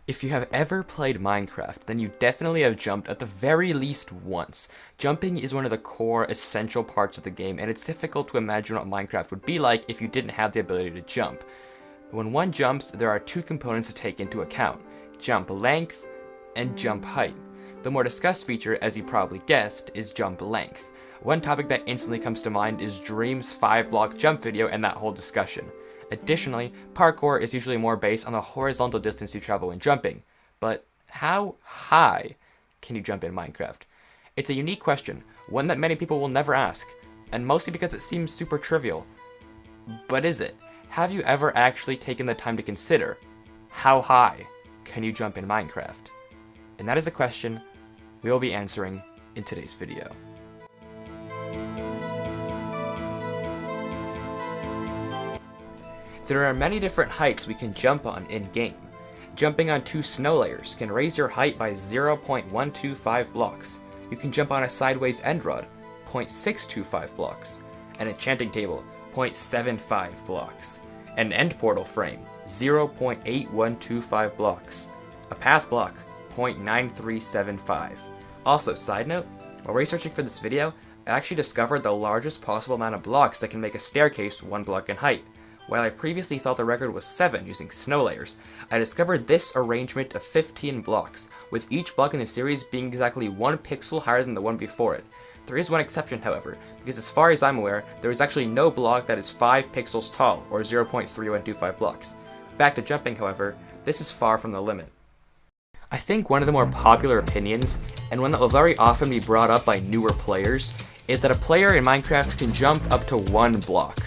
If you have ever played Minecraft, then you definitely have jumped at the very least once. Jumping is one of the core essential parts of the game, and it's difficult to imagine what Minecraft would be like if you didn't have the ability to jump. When one jumps, there are two components to take into account: jump length and jump height. The more discussed feature, as you probably guessed, is jump length. One topic that instantly comes to mind is Dream's 5-block jump video and that whole discussion. Additionally, parkour is usually more based on the horizontal distance you travel when jumping. But how high can you jump in Minecraft? It's a unique question, one that many people will never ask, and mostly because it seems super trivial. But is it? Have you ever actually taken the time to consider how high can you jump in Minecraft? And that is the question we will be answering in today's video. There are many different heights we can jump on in-game. Jumping on 2 snow layers can raise your height by 0.125 blocks. You can jump on a sideways end rod, 0.625 blocks. An enchanting table, 0.75 blocks. An end portal frame, 0.8125 blocks. A path block, 0.9375. Also, side note, while researching for this video, I actually discovered the largest possible amount of blocks that can make a staircase 1 block in height. While I previously thought the record was 7 using snow layers, I discovered this arrangement of 15 blocks, with each block in the series being exactly 1 pixel higher than the one before it. There is one exception, however, because as far as I'm aware, there is actually no block that is 5 pixels tall, or 0.3125 blocks. Back to jumping, however, this is far from the limit. I think one of the more popular opinions, and one that will very often be brought up by newer players, is that a player in Minecraft can jump up to 1 block.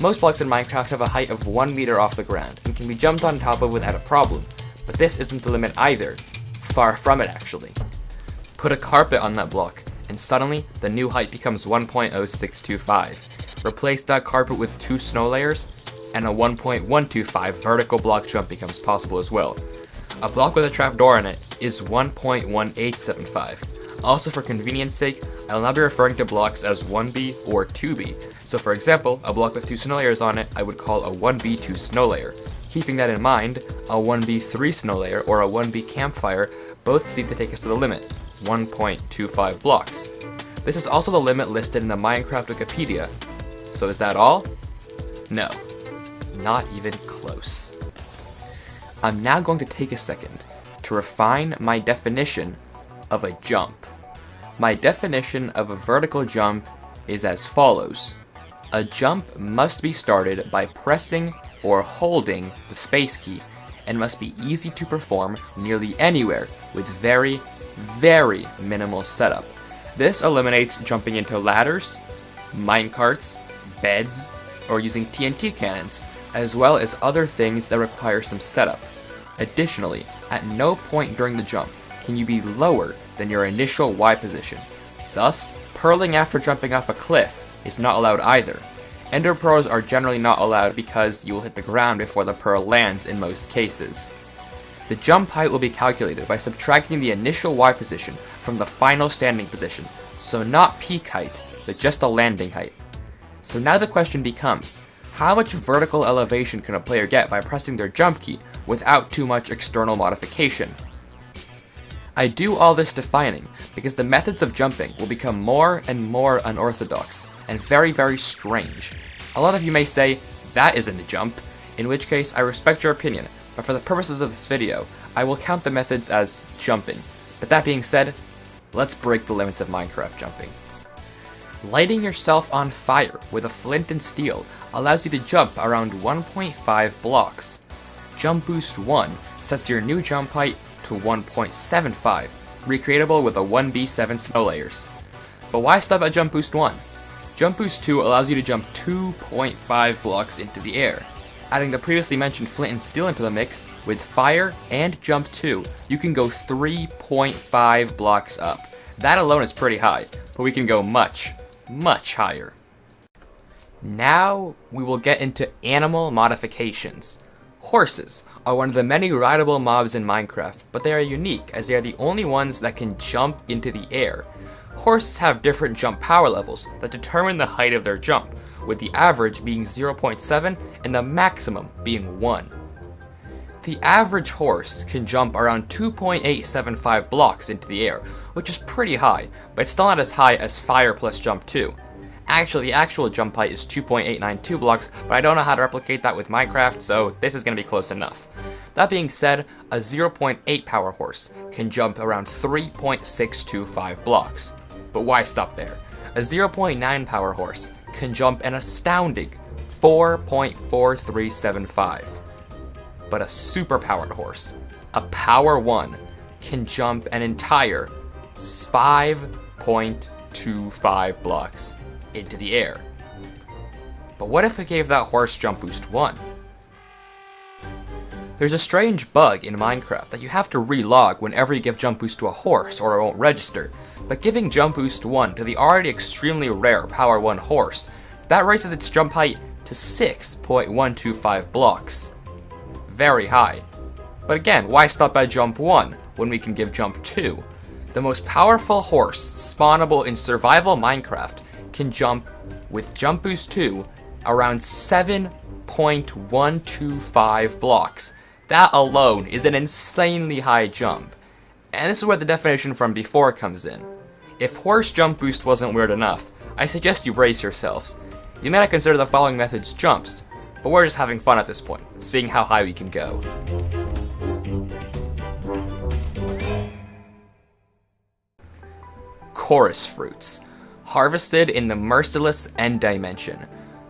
Most blocks in Minecraft have a height of 1 meter off the ground, and can be jumped on top of without a problem, but this isn't the limit either. Far from it, actually. Put a carpet on that block, and suddenly, the new height becomes 1.0625. Replace that carpet with 2 snow layers, and a 1.125 vertical block jump becomes possible as well. A block with a trapdoor in it is 1.1875. Also, for convenience sake, I will now be referring to blocks as 1B or 2B. So for example, a block with 2 snow layers on it, I would call a 1B2 snow layer. Keeping that in mind, a 1B3 snow layer or a 1B campfire both seem to take us to the limit, 1.25 blocks. This is also the limit listed in the Minecraft Wikipedia. So is that all? No, not even close. I'm now going to take a second to refine my definition of a jump. My definition of a vertical jump is as follows. A jump must be started by pressing or holding the space key, and must be easy to perform nearly anywhere with very, very minimal setup. This eliminates jumping into ladders, minecarts, beds, or using TNT cannons, as well as other things that require some setup. Additionally, at no point during the jump can you be lower than your initial Y position. Thus, purling after jumping off a cliff is not allowed either. Ender pearls are generally not allowed because you will hit the ground before the pearl lands in most cases. The jump height will be calculated by subtracting the initial Y position from the final standing position, so not peak height, but just a landing height. So now the question becomes, how much vertical elevation can a player get by pressing their jump key without too much external modification? I do all this defining because the methods of jumping will become more and more unorthodox and very, very strange. A lot of you may say, that isn't a jump, in which case I respect your opinion, but for the purposes of this video, I will count the methods as jumping. But that being said, let's break the limits of Minecraft jumping. Lighting yourself on fire with a flint and steel allows you to jump around 1.5 blocks. Jump Boost 1 sets your new jump height to 1.75, recreatable with a 1B7 snow layers. But why stop at Jump Boost 1? Jump Boost 2 allows you to jump 2.5 blocks into the air. Adding the previously mentioned flint and steel into the mix, with fire and Jump 2, you can go 3.5 blocks up. That alone is pretty high, but we can go much, much higher. Now we will get into animal modifications. Horses are one of the many rideable mobs in Minecraft, but they are unique as they are the only ones that can jump into the air. Horses have different jump power levels that determine the height of their jump, with the average being 0.7 and the maximum being 1. The average horse can jump around 2.875 blocks into the air, which is pretty high, but it's still not as high as Fire plus Jump 2. Actually, the actual jump height is 2.892 blocks, but I don't know how to replicate that with Minecraft, so this is going to be close enough. That being said, a 0.8 power horse can jump around 3.625 blocks. But why stop there? A 0.9 power horse can jump an astounding 4.4375. But a super-powered horse, a Power 1, can jump an entire 5.25 blocks into the air. But what if we gave that horse jump boost 1? There's a strange bug in Minecraft that you have to relog whenever you give jump boost to a horse or it won't register, but giving jump boost 1 to the already extremely rare Power 1 horse, that raises its jump height to 6.125 blocks. Very high. But again, why stop at jump 1 when we can give jump 2? The most powerful horse spawnable in survival Minecraft can jump with jump boost 2 around 7.125 blocks. That alone is an insanely high jump. And this is where the definition from before comes in. If horse jump boost wasn't weird enough, I suggest you brace yourselves. You may not consider the following methods jumps, but we're just having fun at this point, seeing how high we can go. Chorus fruits. Harvested in the merciless end dimension.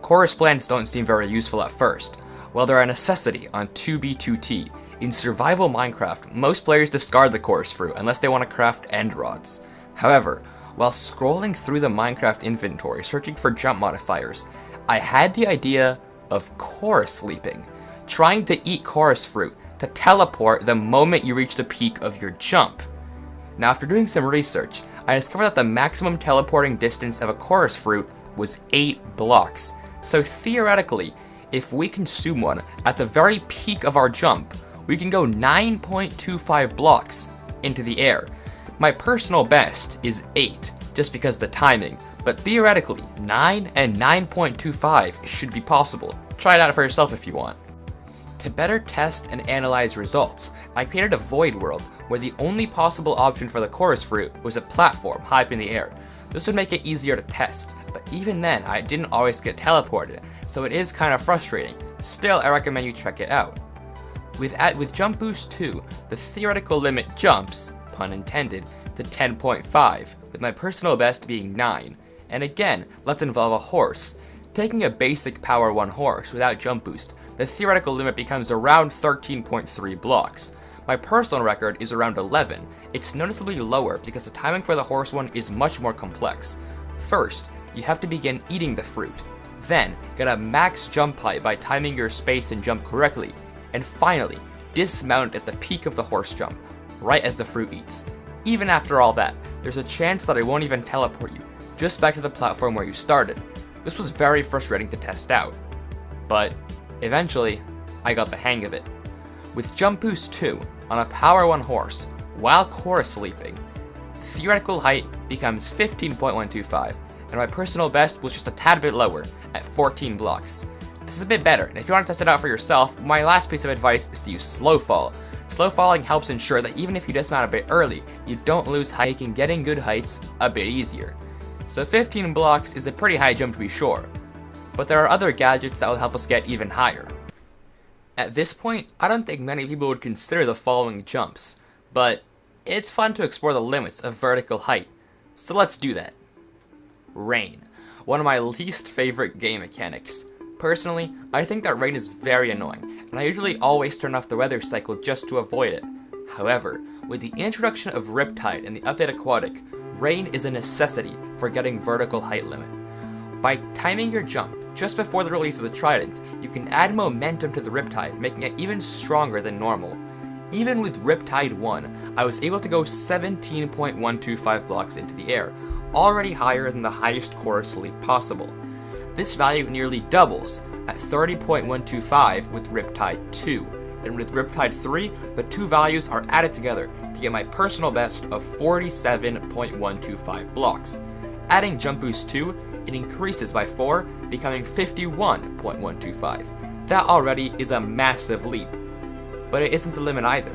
Chorus plants don't seem very useful at first. While they're a necessity on 2B2T, in survival Minecraft, most players discard the chorus fruit unless they want to craft end rods. However, while scrolling through the Minecraft inventory searching for jump modifiers, I had the idea of chorus leaping, trying to eat chorus fruit to teleport the moment you reach the peak of your jump. Now, after doing some research, I discovered that the maximum teleporting distance of a chorus fruit was 8 blocks. So theoretically, if we consume one at the very peak of our jump, we can go 9.25 blocks into the air. My personal best is 8, just because of the timing, but theoretically, 9 and 9.25 should be possible. Try it out for yourself if you want. To better test and analyze results, I created a void world where the only possible option for the chorus fruit was a platform high up in the air. This would make it easier to test, but even then I didn't always get teleported, so it is kind of frustrating. Still, I recommend you check it out. With Jump Boost 2, the theoretical limit jumps, pun intended, to 10.5, with my personal best being 9. And again, let's involve a horse. Taking a basic Power 1 horse without Jump Boost, the theoretical limit becomes around 13.3 blocks. My personal record is around 11. It's noticeably lower because the timing for the horse one is much more complex. First, you have to begin eating the fruit. Then, get a max jump height by timing your space and jump correctly. And finally, dismount at the peak of the horse jump, right as the fruit eats. Even after all that, there's a chance that I won't even teleport you, just back to the platform where you started. This was very frustrating to test out. But, eventually, I got the hang of it. With Jump Boost 2 on a Power 1 horse, while chorus leaping, theoretical height becomes 15.125, and my personal best was just a tad bit lower, at 14 blocks. This is a bit better, and if you want to test it out for yourself, my last piece of advice is to use slow fall. Slow falling helps ensure that even if you dismount a bit early, you don't lose height, making getting good heights a bit easier. So 15 blocks is a pretty high jump to be sure, but there are other gadgets that will help us get even higher. At this point, I don't think many people would consider the following jumps, but it's fun to explore the limits of vertical height, so let's do that. Rain, one of my least favorite game mechanics. Personally, I think that rain is very annoying, and I usually always turn off the weather cycle just to avoid it. However, with the introduction of Riptide and the update Aquatic, rain is a necessity for getting vertical height limit. By timing your jump just before the release of the Trident, you can add momentum to the Riptide, making it even stronger than normal. Even with Riptide 1, I was able to go 17.125 blocks into the air, already higher than the highest chorus leap possible. This value nearly doubles at 30.125 with Riptide 2, and with Riptide 3, the two values are added together to get my personal best of 47.125 blocks. Adding Jump Boost 2, it increases by 4, becoming 51.125. That already is a massive leap. but it isn't the limit either.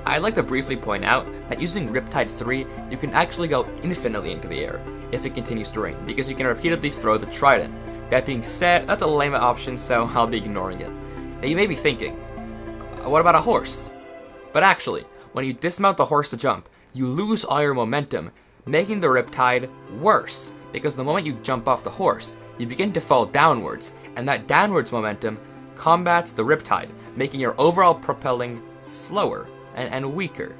I'd like to briefly point out that using Riptide 3, you can actually go infinitely into the air if it continues to rain, because you can repeatedly throw the trident. That being said, that's a lame option, so I'll be ignoring it. Now you may be thinking, what about a horse? But actually, when you dismount the horse to jump, you lose all your momentum, making the Riptide worse, because the moment you jump off the horse, you begin to fall downwards, and that downwards momentum combats the Riptide, making your overall propelling slower and weaker.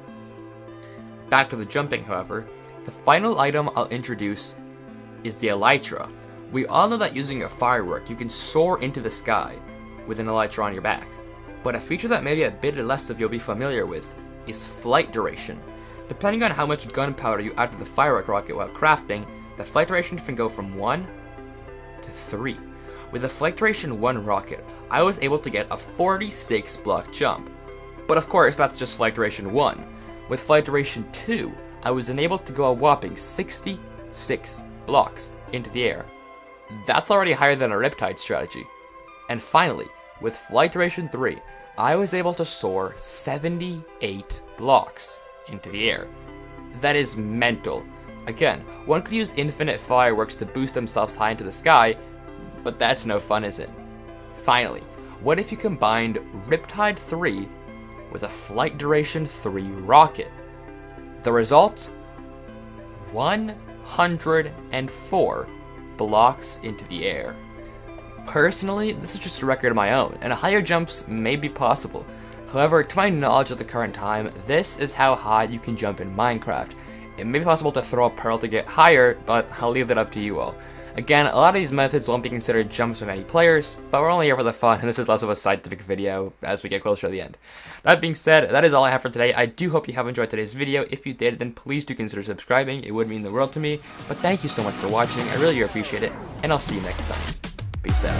Back to the jumping, however, the final item I'll introduce is the Elytra. We all know that using a firework, you can soar into the sky with an Elytra on your back, but a feature that maybe a bit less of you'll be familiar with is flight duration. Depending on how much gunpowder you add to the firework rocket while crafting, the flight duration can go from 1 to 3. With the flight duration 1 rocket, I was able to get a 46 block jump. But of course, that's just flight duration 1. With flight duration 2, I was enabled to go a whopping 66 blocks into the air. That's already higher than a Riptide strategy. And finally, with flight duration 3, I was able to soar 78 blocks into the air. That is mental. Again, one could use infinite fireworks to boost themselves high into the sky, but that's no fun, is it? Finally, what if you combined Riptide 3 with a flight duration 3 rocket? The result? 104 blocks into the air. Personally, this is just a record of my own, and higher jumps may be possible. However, to my knowledge at the current time, this is how high you can jump in Minecraft. It may be possible to throw a pearl to get higher, but I'll leave that up to you all. Again, a lot of these methods won't be considered jumps by many players, but we're only here for the fun, and this is less of a scientific video as we get closer to the end. That being said, that is all I have for today. I do hope you have enjoyed today's video. If you did, then please do consider subscribing. It would mean the world to me. But thank you so much for watching. I really do appreciate it, and I'll see you next time. Peace out.